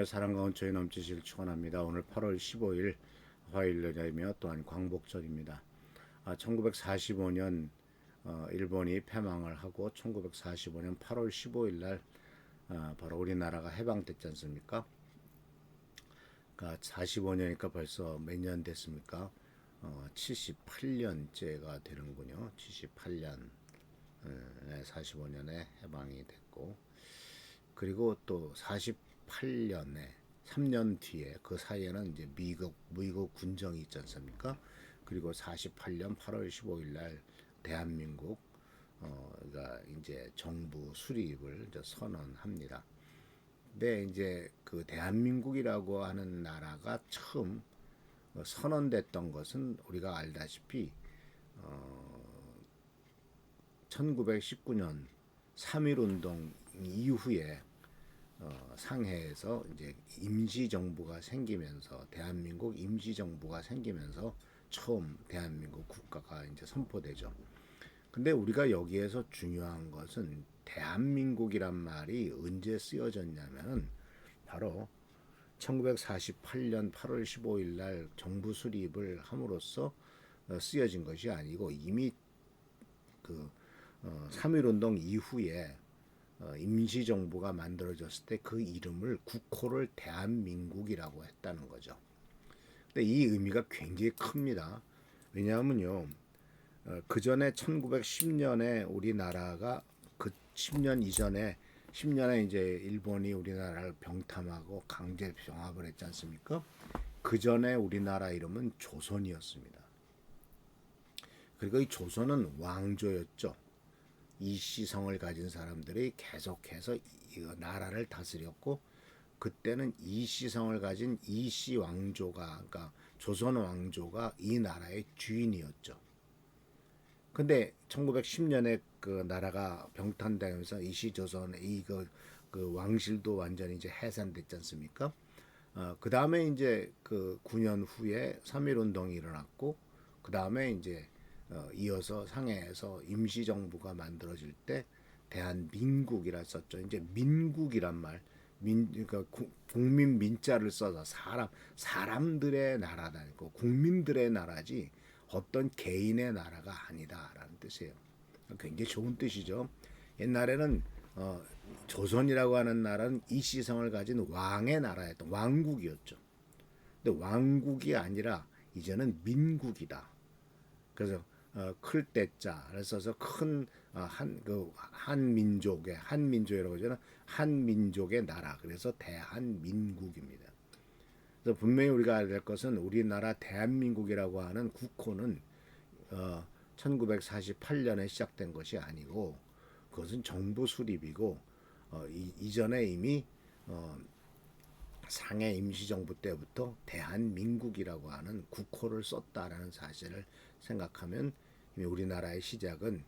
하나님의 사랑과 은총이 넘치시길 축원합니다. 오늘 8월 15일 화요일이며 또한 광복절입니다. 1945년 일본이 패망을 하고 1945년 8월 15일 날 바로 우리나라가 해방됐지 않습니까? 그러니까 45년이니까 벌써 몇 년 됐습니까? 78년째가 되는군요. 78년 45년에 해방이 됐고, 그리고 또 48년에 3년 뒤에 그 사이에는 이제 미국 군정이 있지 않습니까? 그리고 48년 8월 15일 날 대한민국 가 이제 정부 수립을 이제 선언합니다. 근데 이제 그 대한민국이라고 하는 나라가 처음 선언됐던 것은 우리가 알다시피 1919년 3.1운동 이후에 상해에서 이제 임시정부가 생기면서 대한민국 임시정부가 생기면서 처음 대한민국 국가가 이제 선포되죠. 근데 우리가 여기에서 중요한 것은 대한민국이란 말이 언제 쓰여졌냐면은 바로 1948년 8월 15일 날 정부 수립을 함으로써 쓰여진 것이 아니고 이미 그 3.1운동 이후에 임시정부가 만들어졌을 때 그 이름을 국호를 대한민국이라고 했다는 거죠. 근데 이 의미가 굉장히 큽니다. 왜냐하면요, 그 전에 1910년에 우리나라가 그 10년 이전에 10년에 이제 일본이 우리나라를 병탐하고 강제 병합을 했지 않습니까? 그 전에 우리나라 이름은 조선이었습니다. 그리고 이 조선은 왕조였죠. 이씨성을 가진 사람들이 계속해서 나라를 다스렸고, 그때는 이씨성을 가진 이씨 왕조가, 그러니까 조선 왕조가 이 나라의 주인이었죠. 근데 1910년에 그 나라가 병탄되면서 이씨조선의 그 왕실도 완전히 이제 해산됐지 않습니까? 그 다음에 이제 그 9년 후에 3.1운동이 일어났고, 그 다음에 이제 이어서 상해에서 임시정부가 만들어질 때 대한민국이라 썼죠. 이제 민국이란 말, 그러니까 국민 민자를 써서 사람들의 나라다, 국민들의 나라지 어떤 개인의 나라가 아니다라는 뜻이에요. 굉장히 좋은 뜻이죠. 옛날에는 조선이라고 하는 나라는 이씨성을 가진 왕의 나라였던 왕국이었죠. 근데 왕국이 아니라 이제는 민국이다. 그래서 클 때자를 써서 큰 한민족이라고 하잖아. 한민족의 나라. 그래서 대한민국입니다. 그래서 분명히 우리가 알아야 될 것은 우리나라 대한민국이라고 하는 국호는 1948년에 시작된 것이 아니고 그것은 정부 수립이고 이전에 이미 상해 임시정부 때부터 대한민국이라고 하는 국호를 썼다라는 사실을 생각하면 이미 우리나라의 시작은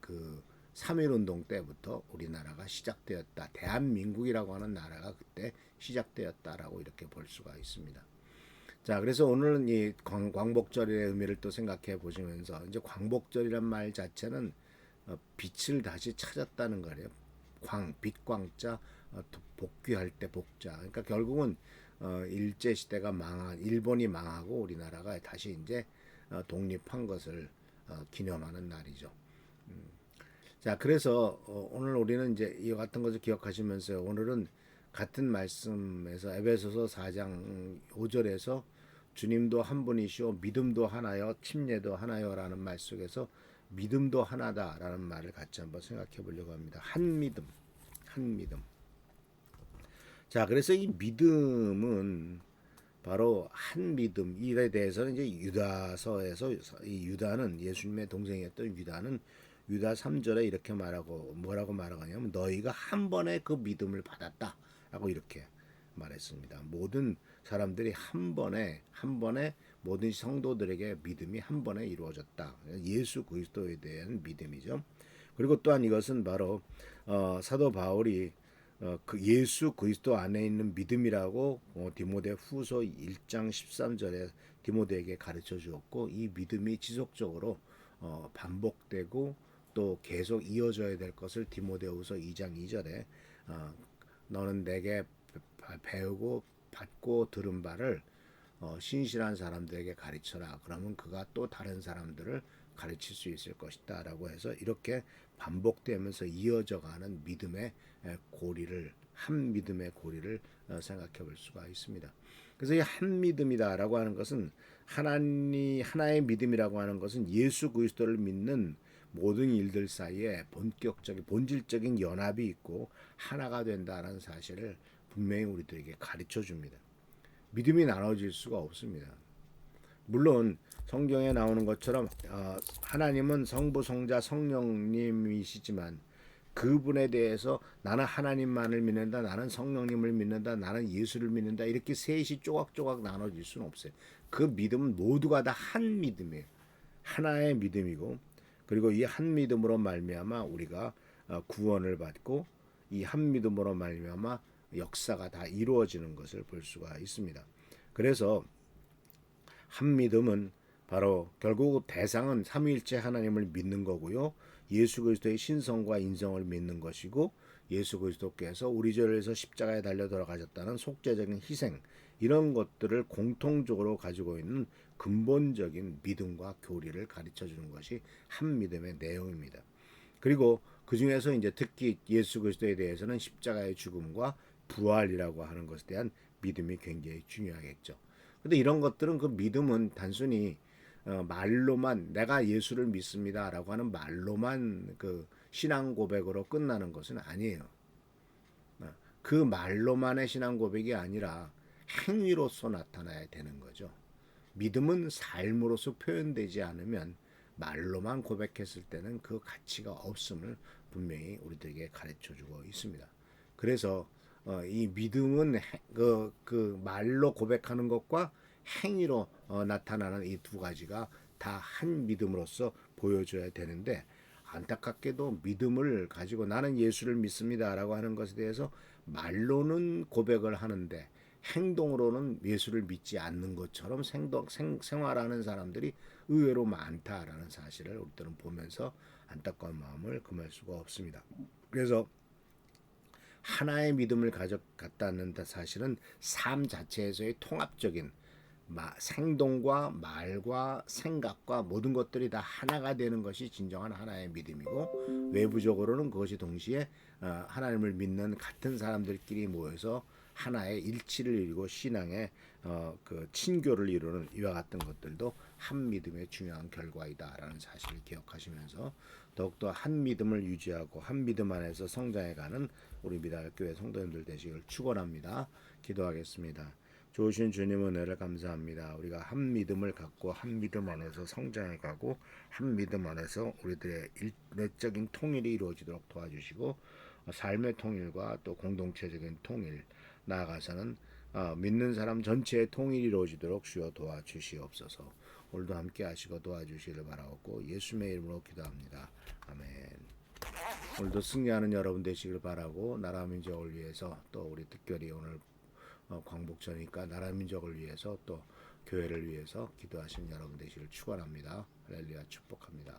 그 3.1운동 때부터 우리나라가 시작되었다. 대한민국이라고 하는 나라가 그때 시작되었다라고 이렇게 볼 수가 있습니다. 자, 그래서 오늘은 이 광복절의 의미를 또 생각해 보시면서 이제 광복절이란 말 자체는 빛을 다시 찾았다는 거예요. 빛광자, 복귀할 때 복자. 그러니까 결국은 일제 시대가 일본이 망하고 우리나라가 다시 이제 독립한 것을 기념하는 날이죠. 자, 그래서 오늘 우리는 이제 이와 같은 것을 기억하시면서 오늘은 같은 말씀에서 에베소서 4장 5절에서 주님도 한 분이시오 믿음도 하나요 침례도 하나요라는 말 속에서 믿음도 하나다라는 말을 같이 한번 생각해 보려고 합니다. 한 믿음. 자, 그래서 이 믿음은 바로 한 믿음. 이에 대해서는 이제 유다서에서 이 유다는 예수님의 동생이었던 유다는 유다 3절에 이렇게 말하고 뭐라고 말하냐면 너희가 한 번에 그 믿음을 받았다라고 이렇게 말했습니다. 모든 사람들이 한 번에 모든 성도들에게 믿음이 한 번에 이루어졌다. 예수 그리스도에 대한 믿음이죠. 그리고 또한 이것은 바로 사도 바울이 그 예수 그리스도 안에 있는 믿음이라고 디모데 후서 1장 13절에 디모데에게 가르쳐 주었고 이 믿음이 지속적으로 반복되고 또 계속 이어져야 될 것을 디모데후서 2장 2절에 너는 내게 배우고 받고 들은 바를 신실한 사람들에게 가르쳐라. 그러면 그가 또 다른 사람들을 가르칠 수 있을 것이다라고 해서 이렇게 반복되면서 이어져가는 믿음의 고리를 한 믿음의 고리를 생각해 볼 수가 있습니다. 그래서 이 한 믿음이다라고 하는 것은 하나의 믿음이라고 하는 것은 예수 그리스도를 믿는 모든 일들 사이에 본격적인 본질적인 연합이 있고 하나가 된다는 사실을 분명히 우리들에게 가르쳐 줍니다. 믿음이 나눠질 수가 없습니다. 물론 성경에 나오는 것처럼 하나님은 성부, 성자, 성령님이시지만 그분에 대해서 나는 하나님만을 믿는다, 나는 성령님을 믿는다, 나는 예수를 믿는다 이렇게 셋이 조각조각 나눠질 수는 없어요. 그 믿음은 모두가 다 한 믿음이에요. 하나의 믿음이고 그리고 이 한 믿음으로 말미암아 우리가 구원을 받고 이 한 믿음으로 말미암아 역사가 다 이루어지는 것을 볼 수가 있습니다. 그래서 한 믿음은 바로 결국 대상은 삼위일체 하나님을 믿는 거고요. 예수 그리스도의 신성과 인성을 믿는 것이고 예수 그리스도께서 우리 죄를 위해서 십자가에 달려 돌아가셨다는 속죄적인 희생 이런 것들을 공통적으로 가지고 있는 근본적인 믿음과 교리를 가르쳐 주는 것이 한 믿음의 내용입니다. 그리고 그 중에서 이제 특히 예수 그리스도에 대해서는 십자가의 죽음과 부활이라고 하는 것에 대한 믿음이 굉장히 중요하겠죠. 근데 이런 것들은 그 믿음은 단순히 말로만 내가 예수를 믿습니다라고 하는 말로만 그 신앙 고백으로 끝나는 것은 아니에요. 그 말로만의 신앙 고백이 아니라 행위로서 나타나야 되는 거죠. 믿음은 삶으로서 표현되지 않으면 말로만 고백했을 때는 그 가치가 없음을 분명히 우리들에게 가르쳐 주고 있습니다. 그래서 이 믿음은 그 말로 고백하는 것과 행위로 나타나는 이 두 가지가 다 한 믿음으로서 보여줘야 되는데 안타깝게도 믿음을 가지고 나는 예수를 믿습니다라고 하는 것에 대해서 말로는 고백을 하는데 행동으로는 예수를 믿지 않는 것처럼 생활하는 사람들이 의외로 많다라는 사실을 우리들은 보면서 안타까운 마음을 금할 수가 없습니다. 그래서 하나의 믿음을 가져갔다는 사실은 삶 자체에서의 통합적인 생동과 말과 생각과 모든 것들이 다 하나가 되는 것이 진정한 하나의 믿음이고 외부적으로는 그것이 동시에 하나님을 믿는 같은 사람들끼리 모여서 하나의 일치를 이루고 신앙의 그 친교를 이루는 이와 같은 것들도 한 믿음의 중요한 결과이다라는 사실을 기억하시면서 더욱더 한 믿음을 유지하고 한 믿음 안에서 성장해가는 우리 미달교회 성도님들 되시길 축원합니다. 기도하겠습니다. 좋으신 주님 은혜를 감사합니다. 우리가 한 믿음을 갖고 한 믿음 안에서 성장해가고 한 믿음 안에서 우리들의 내적인 통일이 이루어지도록 도와주시고 삶의 통일과 또 공동체적인 통일 나아가서는 믿는 사람 전체의 통일이 이루어지도록 주여 도와주시옵소서. 오늘도 함께 하시고 도와주시기를 바라옵고 예수님의 이름으로 기도합니다. 아멘. 오늘도 승리하는 여러분 되시길 바라고 나라 민족을 위해서 또 우리 특별히 오늘 광복절이니까 나라 민족을 위해서 또 교회를 위해서 기도하시는 여러분 되시길 축원합니다. 할렐루야 축복합니다.